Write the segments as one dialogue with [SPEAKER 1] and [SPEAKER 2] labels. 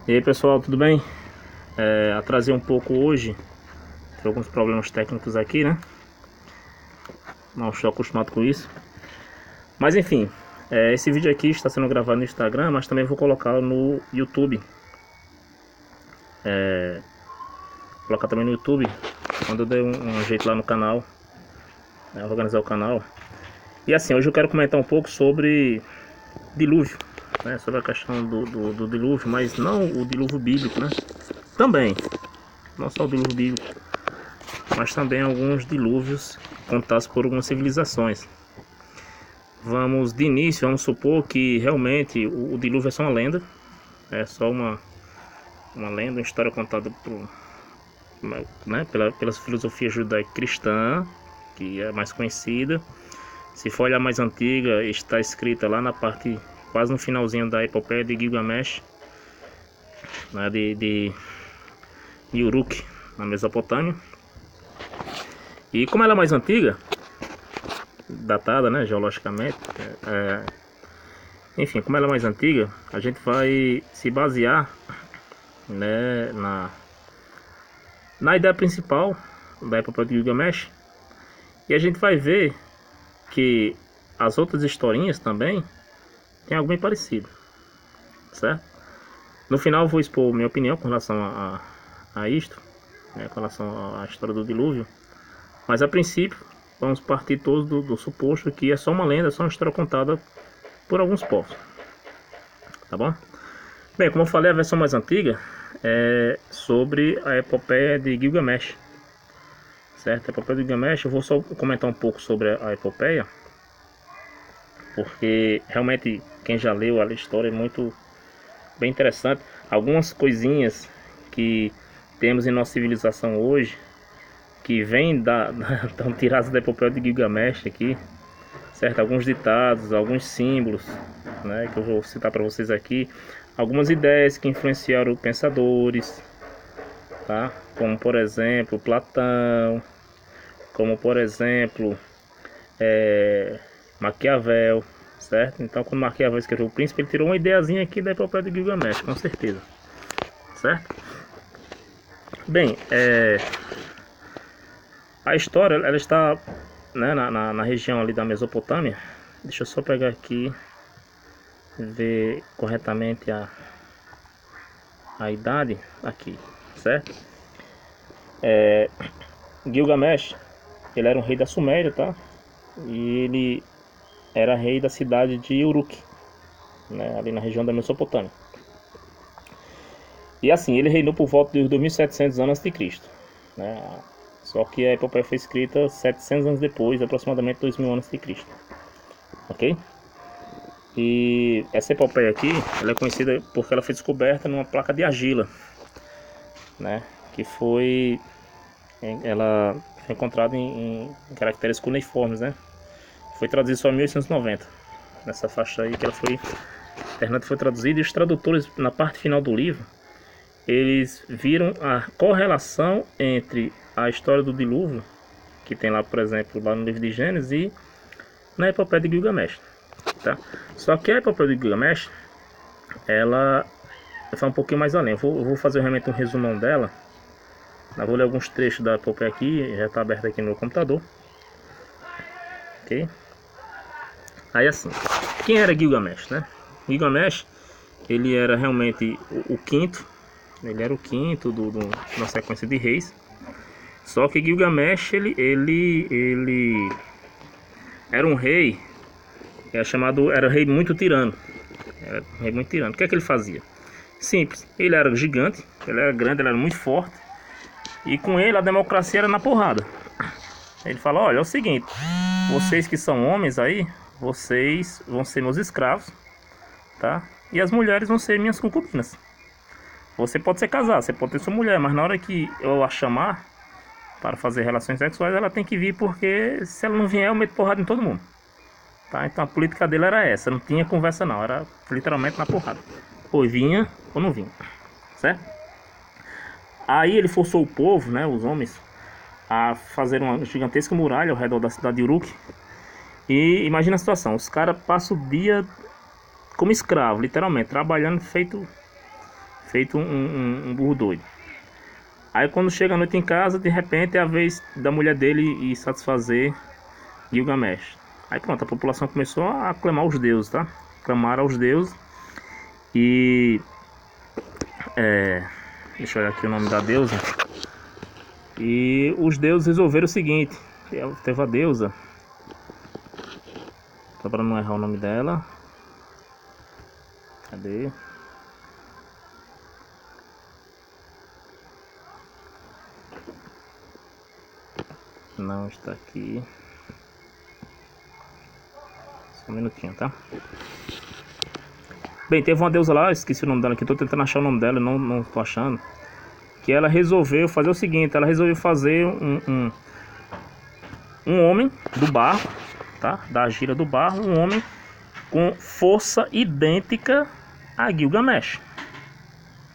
[SPEAKER 1] E aí pessoal, tudo bem? Atrasei um pouco hoje, tive alguns problemas técnicos aqui, né? Não estou acostumado com isso. Mas enfim, esse vídeo aqui está sendo gravado no Instagram, mas também vou colocá-lo no YouTube. Vou colocar também no YouTube, quando eu der um jeito lá no canal, né? Organizar o canal. E assim, hoje eu quero comentar um pouco sobre dilúvio, né? Sobre a questão do dilúvio, mas não o dilúvio bíblico, né? Também, não só o dilúvio bíblico, mas também alguns dilúvios contados por algumas civilizações. Vamos de início, vamos supor que realmente o dilúvio é só uma lenda, é só uma lenda, uma história contada por, né, pela filosofia judaico-cristã, que é mais conhecida. Se for olhar mais antiga, está escrita lá na parte, quase no finalzinho da epopeia de Gilgamesh, né, de Uruk, na Mesopotâmia. E como ela é mais antiga, datada, né, geologicamente, enfim, como ela é mais antiga, a gente vai se basear, né, na ideia principal da epopeia de Gilgamesh, e a gente vai ver que as outras historinhas também tem algo bem parecido, certo? No final eu vou expor minha opinião com relação a isto, né, com relação à história do dilúvio, mas a princípio vamos partir todos do suposto que é só uma lenda, é só uma história contada por alguns povos, tá bom? Bem, como eu falei, a versão mais antiga é sobre a epopeia de Gilgamesh, certo? A epopeia de Gilgamesh, eu vou só comentar um pouco sobre a epopeia, porque realmente quem já leu a história é muito bem interessante. Algumas coisinhas que temos em nossa civilização hoje, que vêm estão tiradas da epopeia de Gilgamesh aqui, certo? Alguns ditados, alguns símbolos, né, que eu vou citar para vocês aqui, algumas ideias que influenciaram pensadores, tá? Como por exemplo Platão, como por exemplo Maquiavel, certo? Então quando Maquiavel escreveu O Príncipe, ele tirou uma ideiazinha aqui da epopeia de Gilgamesh, com certeza, certo? Bem, a história ela está, né, na região ali da Mesopotâmia. Deixa eu só pegar aqui, ver corretamente a idade aqui, certo? Gilgamesh, ele era um rei da Suméria, tá? E ele era rei da cidade de Uruk, né, ali na região da Mesopotâmia. E assim, ele reinou por volta de 2700 anos antes de Cristo, né? Só que a epopeia foi escrita 700 anos depois, aproximadamente 2000 anos de Cristo, ok? E essa epopeia aqui, ela é conhecida porque ela foi descoberta numa placa de argila, né? Que ela foi encontrada em caracteres cuneiformes, né? Foi traduzido só em 1890, nessa faixa aí que ela foi, a internet foi traduzida, e os tradutores na parte final do livro, eles viram a correlação entre a história do dilúvio, que tem lá, por exemplo, lá no livro de Gênesis, e na epopeia de Gilgamesh, tá? Só que a epopeia de Gilgamesh, ela vai um pouquinho mais além. Eu vou fazer realmente um resumão dela. Eu vou ler alguns trechos da epopeia aqui, já está aberto aqui no meu computador, ok? Aí assim, quem era Gilgamesh, né? Gilgamesh, ele era realmente o quinto, ele era o quinto da sequência de reis. Só que Gilgamesh, ele era um rei, era rei muito tirano. Era um rei muito tirano. O que é que ele fazia? Simples, ele era gigante, ele era grande, ele era muito forte. E com ele a democracia era na porrada. Ele fala, olha, é o seguinte, vocês que são homens aí, vocês vão ser meus escravos, tá? E as mulheres vão ser minhas concubinas. Você pode ser casado, você pode ter sua mulher, mas na hora que eu a chamar para fazer relações sexuais, ela tem que vir, porque se ela não vier, eu meto porrada em todo mundo, tá? Então a política dele era essa, não tinha conversa não, era literalmente na porrada. Ou vinha ou não vinha, certo? Aí ele forçou o povo, né, os homens, a fazer uma gigantesca muralha ao redor da cidade de Uruk. E imagina a situação, os caras passam o dia como escravo, literalmente, trabalhando feito feito um burro doido. Aí quando chega a noite em casa, de repente é a vez da mulher dele ir satisfazer Gilgamesh. Aí pronto, a população começou a clamar aos deuses, tá? Clamaram aos deuses e... deixa eu olhar aqui o nome da deusa. E os deuses resolveram o seguinte. Teve a deusa, só para não errar o nome dela. Cadê? Não está aqui. Só um minutinho, tá? Bem, teve uma deusa lá, esqueci o nome dela aqui, tô tentando achar o nome dela, não tô achando. Que ela resolveu fazer o seguinte, ela resolveu fazer um homem do barro, tá? Da gira do barro, um homem com força idêntica a Gilgamesh.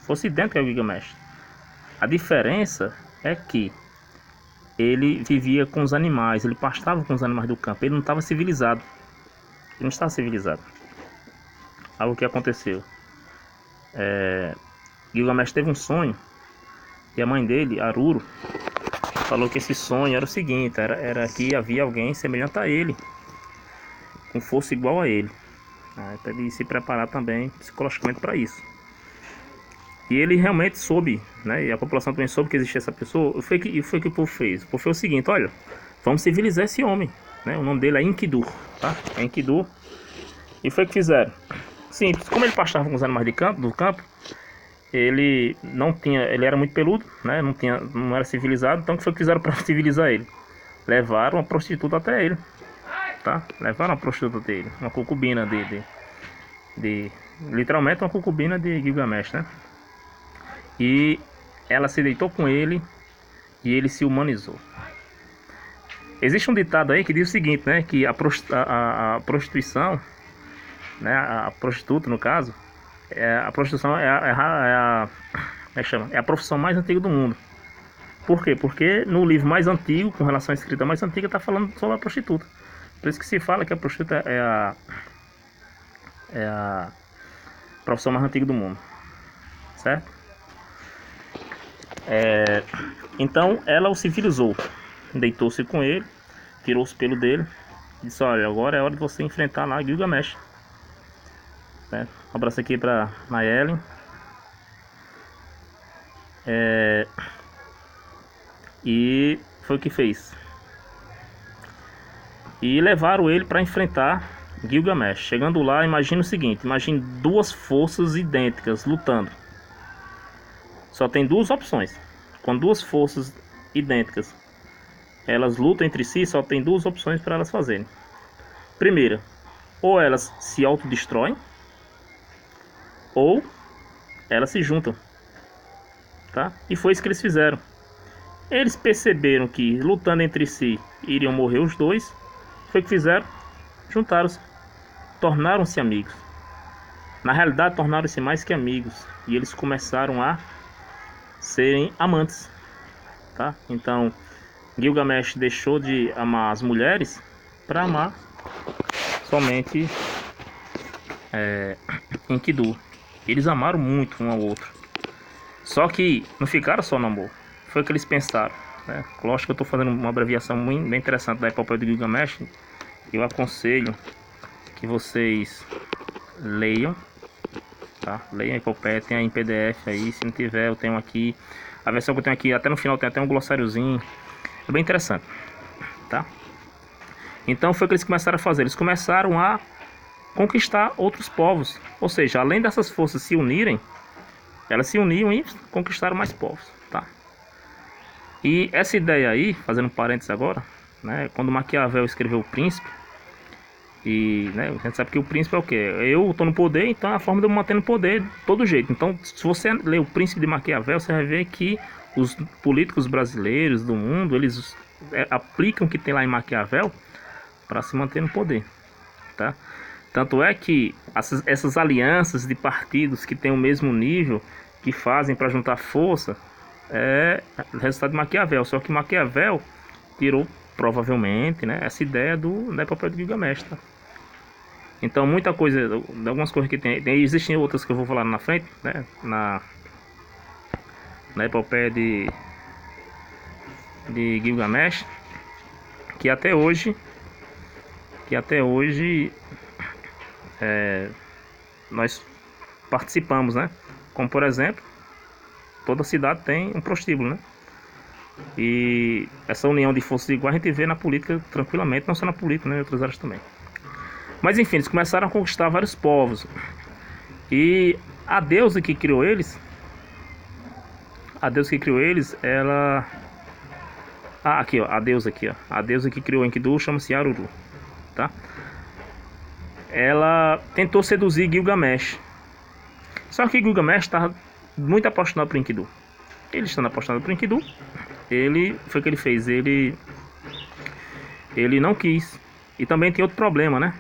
[SPEAKER 1] Força idêntica a Gilgamesh. A diferença é que ele vivia com os animais, ele pastava com os animais do campo, ele não estava civilizado. Ele não estava civilizado. Aí o que aconteceu? Gilgamesh teve um sonho e a mãe dele, Aruru, falou que esse sonho era o seguinte, era que havia alguém semelhante a ele, com força igual a ele. Para ele se preparar também psicologicamente para isso. E ele realmente soube, né? E a população também soube que existia essa pessoa. Foi que o povo fez? O povo fez o seguinte, olha, vamos civilizar esse homem, né? O nome dele é Enkidu, tá? É Enkidu. E foi o que fizeram. Simples, como ele pastava com os animais do campo, ele era muito peludo, né? Não era civilizado, então o que foi que fizeram para civilizar ele? Levaram uma prostituta até ele, tá? Levaram uma prostituta dele, uma concubina literalmente uma concubina de Gilgamesh, né? E ela se deitou com ele e ele se humanizou. Existe um ditado aí que diz o seguinte, né? Que a prostituição, né? A prostituta, no caso, a prostituição é a profissão mais antiga do mundo. Por quê? Porque no livro mais antigo, com relação à escrita mais antiga, está falando sobre a prostituta. Por isso que se fala que a prostituta é a profissão mais antiga do mundo, certo? Então ela o civilizou, deitou-se com ele, tirou os pelos dele e disse, olha, agora é hora de você enfrentar lá Gilgamesh. Um abraço aqui pra Nayeli. E foi o que fez. E levaram ele para enfrentar Gilgamesh. Chegando lá, imagina o seguinte, imagine duas forças idênticas lutando. Só tem duas opções. Quando duas forças idênticas elas lutam entre si, só tem duas opções para elas fazerem. Primeira, ou elas se autodestroem, ou elas se juntam, tá? E foi isso que eles fizeram. Eles perceberam que lutando entre si iriam morrer os dois. Foi o que fizeram? Juntaram-se, tornaram-se amigos. Na realidade, tornaram-se mais que amigos. E eles começaram a serem amantes, tá? Então, Gilgamesh deixou de amar as mulheres para amar somente Enkidu. Eles amaram muito um ao outro. Só que não ficaram só no amor. Foi o que eles pensaram, né? Lógico que eu estou fazendo uma abreviação bem interessante da epopeia de Gilgamesh. Eu aconselho que vocês leiam, tá? Leiam a epopeia, tem aí em PDF aí. Se não tiver, eu tenho aqui. A versão que eu tenho aqui, até no final tem até um glossáriozinho. É bem interessante, tá? Então foi o que eles começaram a fazer. Eles começaram a conquistar outros povos. Ou seja, além dessas forças se unirem, elas se uniam e conquistaram mais povos, tá? E essa ideia aí, fazendo um parênteses agora, né? Quando Maquiavel escreveu O Príncipe, e né, a gente sabe que o príncipe é o quê? Eu estou no poder, então é a forma de eu manter no poder de todo jeito. Então, se você ler O Príncipe de Maquiavel, você vai ver que os políticos brasileiros do mundo, eles aplicam o que tem lá em Maquiavel para se manter no poder, tá? Tanto é que essas alianças de partidos que têm o mesmo nível, que fazem para juntar força, é resultado de Maquiavel. Só que Maquiavel tirou, provavelmente, né, essa ideia da epopeia de Gilgamesh, tá? Então muita coisa, algumas coisas que tem, existem outras que eu vou falar na frente, né, na epopeia de Gilgamesh, que até hoje nós participamos, né? Como por exemplo, toda cidade tem um prostíbulo, né? E essa união de forças iguais a gente vê na política tranquilamente, não só na política, né? Em outras áreas também. Mas enfim, eles começaram a conquistar vários povos. E a deusa que criou eles, ela... Ah, aqui ó, a deusa aqui ó. A deusa que criou Enkidu chama-se Aruru, tá? Ela tentou seduzir Gilgamesh. Só que Gilgamesh estava muito apaixonado por Enkidu. Ele estando apaixonado por Enkidu, foi o que ele fez, ele não quis. E também tem outro problema, né?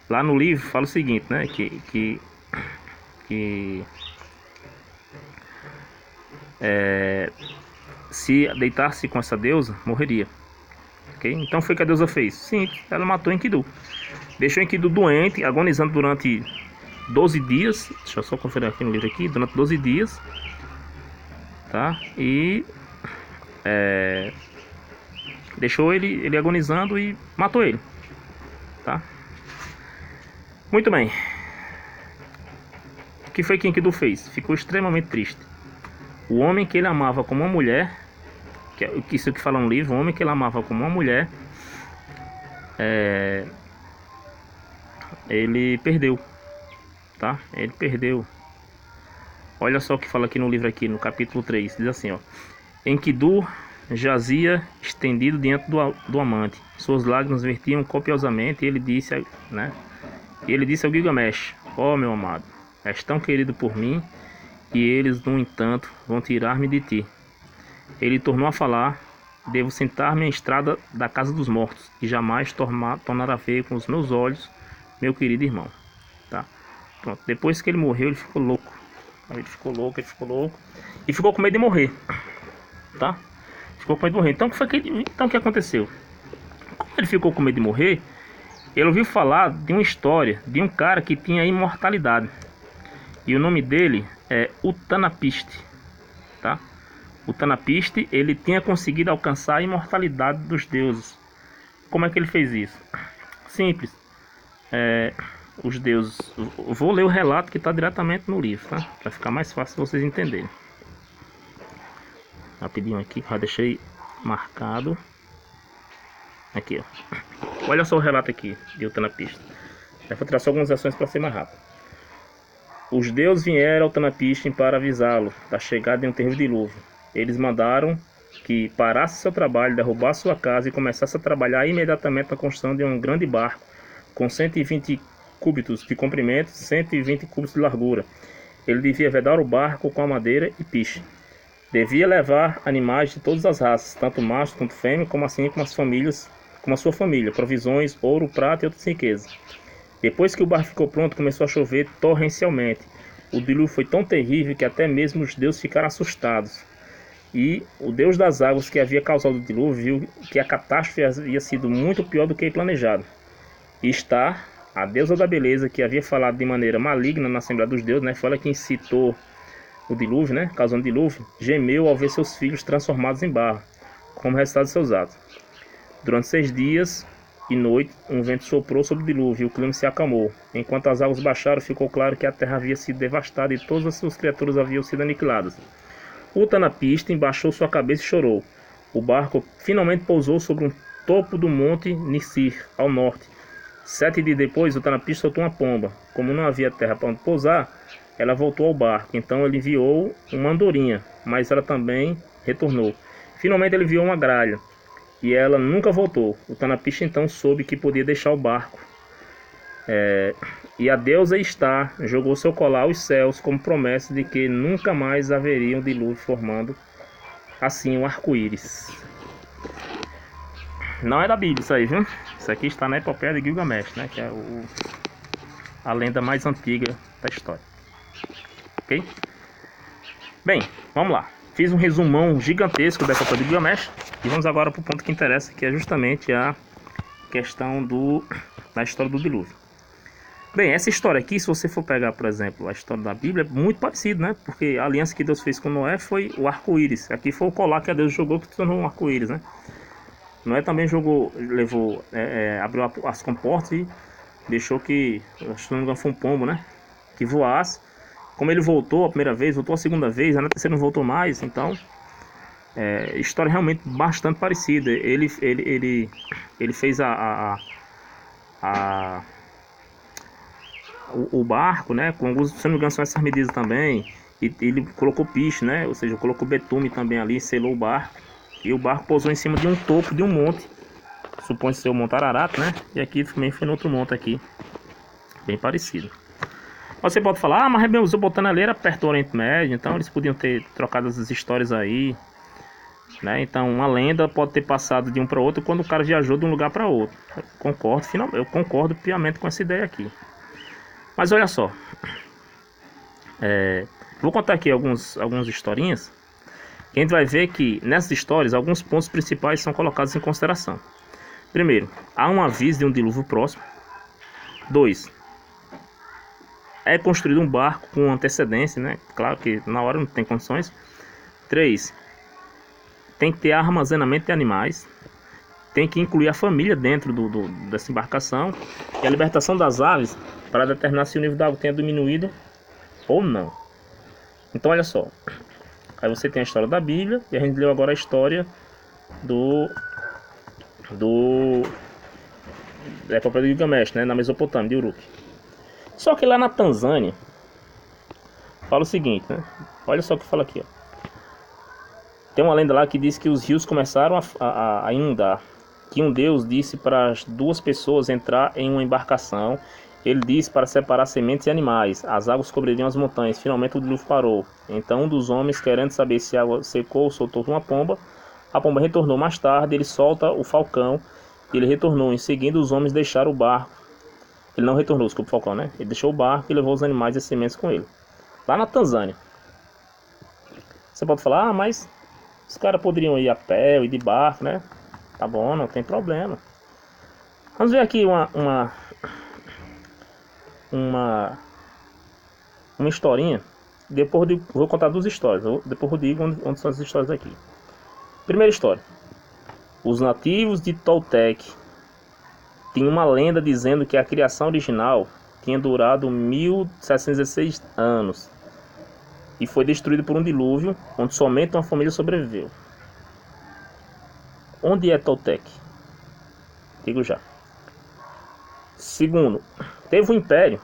[SPEAKER 1] Lá no livro fala o seguinte, né? Se deitar-se com essa deusa, morreria. Okay? Então foi o que a deusa fez. Sim, ela matou Enkidu. Deixou Enkidu doente, agonizando durante 12 dias. Deixa eu só conferir aqui no livro aqui. Durante 12 dias. Tá? E deixou ele agonizando e matou ele. Tá? Muito bem. O que foi que Enkidu fez? Ficou extremamente triste. O homem que ele amava como uma mulher, isso que fala no livro, o homem que ele amava como uma mulher, ele perdeu, tá? Ele perdeu. Olha só o que fala aqui no livro, aqui no capítulo 3, diz assim, ó: Enkidu jazia estendido diante do amante, suas lágrimas vertiam copiosamente, e ele disse ao Gilgamesh: ó meu amado, és tão querido por mim, e eles, no entanto, vão tirar-me de ti. Ele tornou a falar: devo sentar-me à estrada da casa dos mortos, e jamais tornar a ver com os meus olhos meu querido irmão. Tá? Pronto. Depois que ele morreu, ele ficou louco. Ele ficou louco. E ficou com medo de morrer. Tá? Ficou com medo de morrer. Então o que aconteceu? Como ele ficou com medo de morrer, ele ouviu falar de uma história de um cara que tinha imortalidade. E o nome dele é Utanapishtim, tá? Utanapishtim, ele tinha conseguido alcançar a imortalidade dos deuses. Como é que ele fez isso? Simples. Os deuses... Eu vou ler o relato que está diretamente no livro, tá? Para ficar mais fácil vocês entenderem. Rapidinho aqui, já deixei marcado. Aqui, ó. Olha só o relato aqui de Utanapishtim. Eu vou traçar algumas ações para ser mais rápido. Os deuses vieram ao Utanapishtim para avisá-lo da chegada de um terrível dilúvio. Eles mandaram que parasse seu trabalho, derrubasse sua casa e começasse a trabalhar imediatamente na construção de um grande barco com 120 cúbitos de comprimento, 120 cúbitos de largura. Ele devia vedar o barco com a madeira e piche. Devia levar animais de todas as raças, tanto macho quanto fêmea, como assim como a sua família, provisões, ouro, prata e outras riquezas. Depois que o barco ficou pronto, começou a chover torrencialmente. O dilúvio foi tão terrível que até mesmo os deuses ficaram assustados. E o deus das águas, que havia causado o dilúvio, viu que a catástrofe havia sido muito pior do que planejado. E está a deusa da beleza, que havia falado de maneira maligna na Assembleia dos Deuses, né? Foi ela que incitou o dilúvio, né? Causando dilúvio, gemeu ao ver seus filhos transformados em barro, como resultado de seus atos. Durante 6 dias e noite, um vento soprou sobre o dilúvio e o clima se acalmou. Enquanto as águas baixaram, ficou claro que a terra havia sido devastada e todas as suas criaturas haviam sido aniquiladas. Utanapishtim baixou sua cabeça e chorou. O barco finalmente pousou sobre um topo do monte Nisir, ao norte. 7 dias depois, Utanapishtim soltou uma pomba. Como não havia terra para onde pousar, ela voltou ao barco. Então ele enviou uma andorinha, mas ela também retornou. Finalmente ele enviou uma gralha, e ela nunca voltou. Utanapishtim então soube que podia deixar o barco. E a deusa Estar jogou seu colar aos céus como promessa de que nunca mais haveria um dilúvio, formando assim um arco-íris. Não é da Bíblia isso aí, viu? Isso aqui está na epopeia de Gilgamesh, né? Que é a lenda mais antiga da história. Ok? Bem, vamos lá. Fiz um resumão gigantesco da epopeia de Gilgamesh. E vamos agora para o ponto que interessa, que é justamente a questão da história do dilúvio. Bem, essa história aqui, se você for pegar, por exemplo, a história da Bíblia, é muito parecido, né? Porque a aliança que Deus fez com Noé foi o arco-íris. Aqui foi o colar que Deus jogou que se tornou um arco-íris, né? Noé também jogou, levou, abriu as comportas e deixou que, acho que não me engano, foi um pombo, né? Que voasse. Como ele voltou a primeira vez, voltou a segunda vez, na terceira não voltou mais, então história realmente bastante parecida. Ele fez a o barco, né? Com alguns, se não me engano, são essas medidas também. E ele colocou piche, né? Ou seja, colocou betume também ali, selou o barco. E o barco pousou em cima de um topo de um monte. Supõe ser o Monte Ararat, né? E aqui também foi no outro monte aqui. Bem parecido. Você pode falar, mas Mesopotâmia ali era perto do Oriente Médio, então eles podiam ter trocado essas histórias aí, né? Então uma lenda pode ter passado de um para outro quando o cara viajou de um lugar para outro. Eu concordo piamente com essa ideia aqui. Mas olha só, vou contar aqui algumas historinhas. Que a gente vai ver que nessas histórias alguns pontos principais são colocados em consideração. Primeiro, há um aviso de um dilúvio próximo. 2. É construído um barco com antecedência, né? Claro que na hora não tem condições. 3. Tem que ter armazenamento de animais. Tem que incluir a família dentro dessa embarcação. E a libertação das aves para determinar se o nível da água tenha diminuído ou não. Então olha só. Aí você tem a história da Bíblia. E a gente leu agora a história da epopeia de Gilgamesh, né? Na Mesopotâmia, de Uruk. Só que lá na Tanzânia fala o seguinte, né? Olha só o que fala aqui, ó. Tem uma lenda lá que diz que os rios começaram a inundar. Que um deus disse para as duas pessoas entrar em uma embarcação. Ele disse para separar sementes e animais. As águas cobririam as montanhas. Finalmente o dilúvio parou. Então um dos homens, querendo saber se a água secou, soltou uma pomba. A pomba retornou mais tarde. Ele solta o falcão. Ele retornou. Em seguida os homens deixaram o barco. Ele não retornou, desculpa, o falcão, né? Ele deixou o barco e levou os animais e as sementes com ele. Lá na Tanzânia. Você pode falar, ah, mas os caras poderiam ir a pé ou ir de barco, né? Tá bom, não tem problema. Vamos ver aqui uma historinha. Vou contar duas histórias. Depois eu digo onde são as histórias aqui. Primeira história. Os nativos de Toltec tinham uma lenda dizendo que a criação original tinha durado 1716 anos. E foi destruído por um dilúvio, onde somente uma família sobreviveu. Onde é Toltec? Digo já. Segundo, teve um império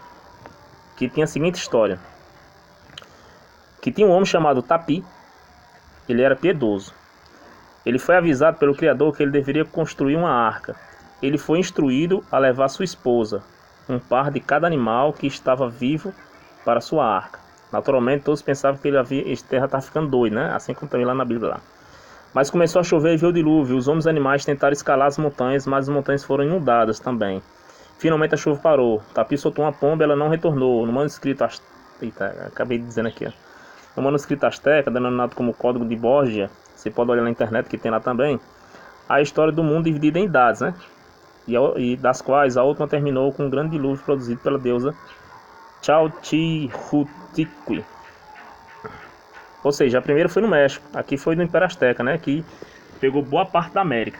[SPEAKER 1] que tinha a seguinte história. Que tinha um homem chamado Tapi. Ele era piedoso. Ele foi avisado pelo Criador que ele deveria construir uma arca. Ele foi instruído a levar sua esposa, um par de cada animal que estava vivo, para sua arca. Naturalmente todos pensavam que esse terra estava ficando doido, né? Assim como também lá na Bíblia lá. Mas começou a chover e veio o dilúvio. Os homens e animais tentaram escalar as montanhas, mas as montanhas foram inundadas também. Finalmente a chuva parou. Tapi soltou uma pomba, ela não retornou. No manuscrito acabei de dizendo aqui, ó. No manuscrito asteca, denominado como Código de Borgia, você pode olhar na internet que tem lá também, a história do mundo dividida em idades, né? E das quais a última terminou com um grande dilúvio produzido pela deusa Chalchihuitlicue. Ou seja, a primeira foi no México, aqui foi no Império Azteca, né? Que pegou boa parte da América.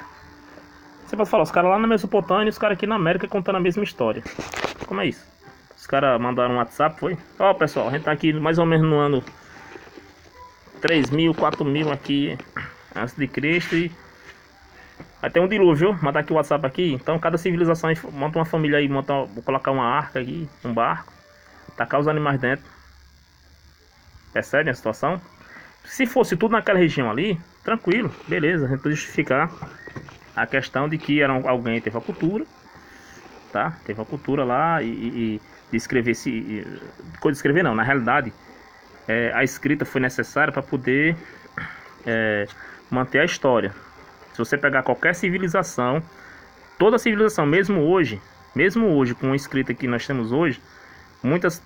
[SPEAKER 1] Você pode falar, os caras lá na Mesopotâmia e os caras aqui na América contando a mesma história. Como é isso? Os caras mandaram um WhatsApp, foi? Ó, pessoal, a gente tá aqui mais ou menos no ano 3.000, 4.000 aqui antes de Cristo e vai ter um dilúvio, viu? Mandar aqui o WhatsApp aqui. Então cada civilização monta uma família aí, vou colocar uma arca aqui, um barco, tacar os animais dentro. Percebe a situação? Se fosse tudo naquela região ali, tranquilo, beleza, a gente pode justificar a questão de que alguém teve a cultura, tá? Teve a cultura lá e de escrever coisa de escrever não, na realidade a escrita foi necessária para poder manter a história. Se você pegar qualquer civilização, toda civilização, mesmo hoje com a escrita que nós temos hoje, muitas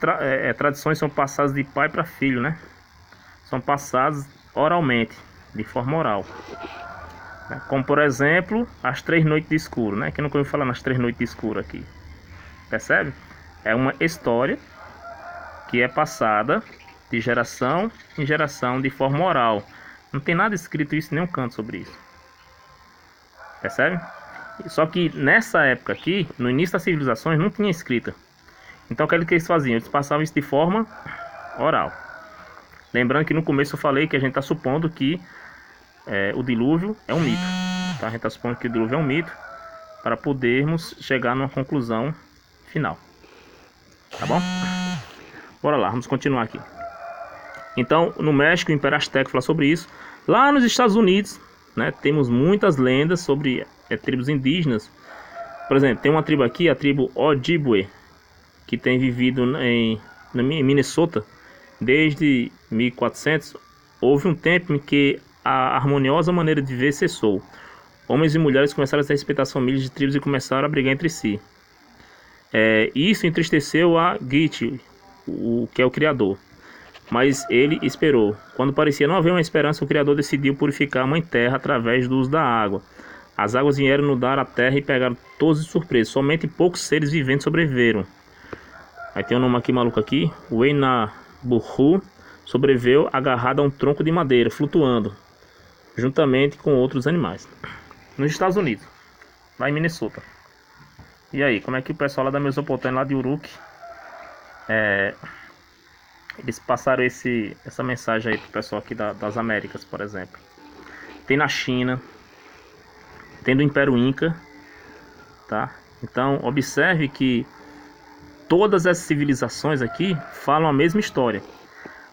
[SPEAKER 1] tradições são passadas de pai para filho, né? São passadas oralmente, de forma oral. Como por exemplo, as 3 noites de escuro, né? Quem nunca ouviu falar nas 3 noites de escuro aqui? Percebe? É uma história que é passada de geração em geração de forma oral. Não tem nada escrito isso em nenhum canto sobre isso. Percebe? Só que nessa época aqui, no início das civilizações, não tinha escrita. Então o que eles faziam? Eles passavam isso de forma oral. Lembrando que no começo eu falei que a gente está supondo que o dilúvio é um mito. Tá? A gente está supondo que o dilúvio é um mito para podermos chegar numa conclusão final. Tá bom? Bora lá, vamos continuar aqui. Então, no México, o Império Azteca fala sobre isso. Lá nos Estados Unidos, né, temos muitas lendas sobre tribos indígenas. Por exemplo, tem uma tribo aqui, a tribo Ojibwe, que tem vivido em Minnesota desde 1400. Houve um tempo em que a harmoniosa maneira de viver cessou. Homens e mulheres começaram a se respeitar as famílias de tribos e começaram a brigar entre si. Isso entristeceu a Gitche, que é o criador. Mas ele esperou. Quando parecia não haver uma esperança, o Criador decidiu purificar a Mãe Terra através do uso da água. As águas vieram inundar a terra e pegaram todos de surpresa. Somente poucos seres viventes sobreviveram. Aí tem um nome aqui maluco aqui. O Einabuhu sobreviveu agarrado a um tronco de madeira, flutuando, juntamente com outros animais. Nos Estados Unidos, lá em Minnesota. E aí, como é que o pessoal lá da Mesopotâmia, lá de Uruk, eles passaram essa mensagem aí pro pessoal aqui das Américas, por exemplo. Tem na China, tem do Império Inca, tá? Então, observe que todas essas civilizações aqui falam a mesma história.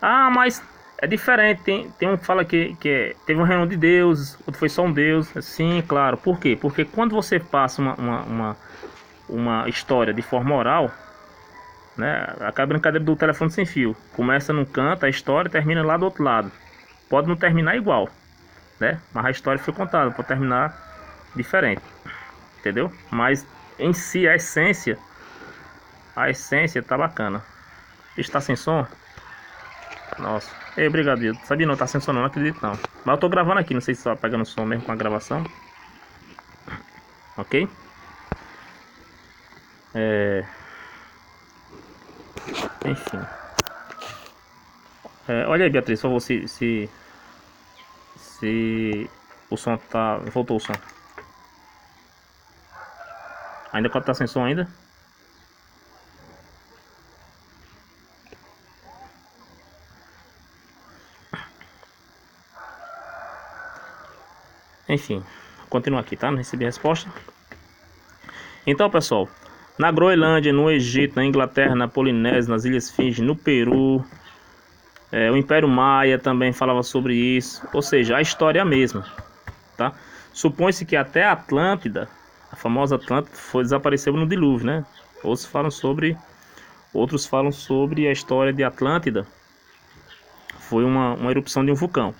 [SPEAKER 1] Ah, mas é diferente. Tem um que fala que teve um reino de deuses, outro foi só um deus. Sim, claro. Por quê? Porque quando você passa uma história de forma oral, né, aquela brincadeira do telefone sem fio, começa num canto a história e termina lá do outro lado. Pode não terminar igual, né? Mas a história foi contada, pode terminar diferente, entendeu? Mas em si a essência tá bacana. Está sem som? Nossa, ei, obrigado. Sabia não, tá sem som não acredito não. Mas eu tô gravando aqui, não sei se tá pegando som mesmo com a gravação. Ok? Enfim. Olha aí, Beatriz, só você se o som tá... Voltou o som. Ainda tá sem som ainda? Enfim, continua aqui, tá? Não recebi a resposta. Então, pessoal, na Groenlândia, no Egito, na Inglaterra, na Polinésia, nas Ilhas Fiji, no Peru, o Império Maia também falava sobre isso. Ou seja, a história é a mesma, tá? Supõe-se que até a Atlântida, a famosa Atlântida, desapareceu no dilúvio, né? Outros falam sobre a história de Atlântida. Foi uma erupção de um vulcão,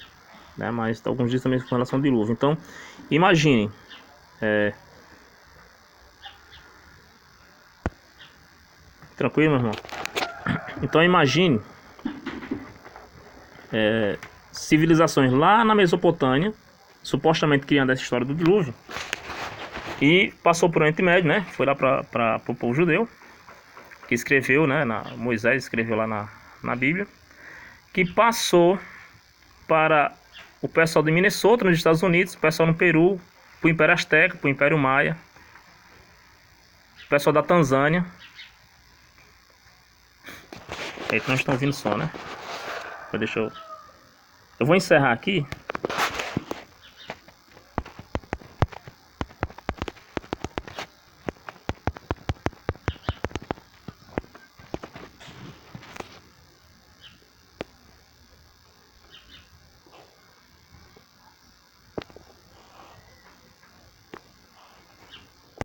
[SPEAKER 1] né? Mas alguns dizem também com relação ao dilúvio. Então, imagine, tranquilo, meu irmão? Então imagine civilizações lá na Mesopotâmia, supostamente criando essa história do dilúvio, e passou por Oriente Médio, né? Foi lá para o povo judeu, que escreveu, né? Moisés escreveu lá na Bíblia, que passou para o pessoal de Minnesota, nos Estados Unidos, o pessoal no Peru, para o Império Azteca, para o Império Maia, o pessoal da Tanzânia. Eita, não estão ouvindo som, né? Deixa eu vou encerrar aqui.